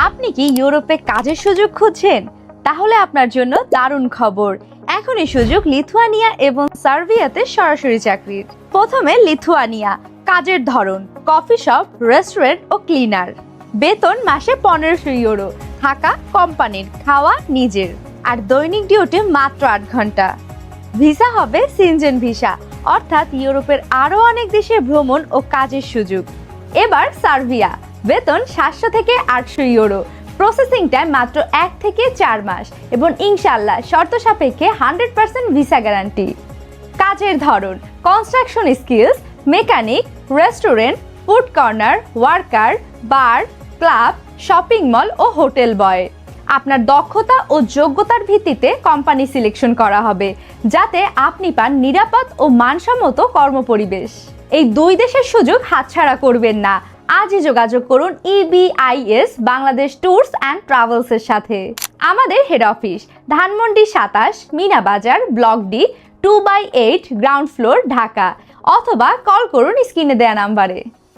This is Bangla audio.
আপনি কি ইউরোপে কাজের সুযোগ খুঁজছেন? তাহলে আপনার জন্য দারুণ খবর। এখন এই সুযোগ লিথুয়ানিয়া এবং সার্বিয়াতে সরাসরি চাকরির। প্রথমে লিথুয়ানিয়া। কাজের ধরন কফি শপ, রেস্টুরেন্ট ও ক্লিনার। বেতন মাসে 1500 ইউরো। থাকা কোম্পানির, খাওয়া নিজের। আর দৈনিক ডিউটি মাত্র 8 ঘন্টা। ভিসা হবে সিনজেন ভিসা, অর্থাৎ ইউরোপের আরও অনেক দেশে ভ্রমণ ও কাজের সুযোগ। এবার সার্বিয়া। বেতন 700 থেকে 800 ইউরো। প্রসেসিং টাইম মাত্র 1 থেকে 4 মাস এবং ইনশাআল্লাহ শর্ত সাপেক্ষে 100% ভিসা গ্যারান্টি। কাজের ধরন construction skills, mechanic, restaurant, food corner, worker, bar, club, shopping mall ও হোটেল বয়। আপনার দক্ষতা ও যোগ্যতার ভিত্তিতে কোম্পানি সিলেকশন করা হবে, যাতে আপনি পান নিরাপদ ও মানসম্মত কর্মপরিবেশ। এই দুই দেশের সুযোগ হাতছাড়া করবেন না। আজই যোগাযোগ করুন EBIS বাংলাদেশ ট্যুরস অ্যান্ড ট্রাভেলসের সাথে। আমাদের হেড অফিস ধানমন্ডি 27, মিনা বাজার, block D, 2/8, ground floor, Dhaka. অথবা কল করুন স্ক্রিনে দেয়া নাম্বারে।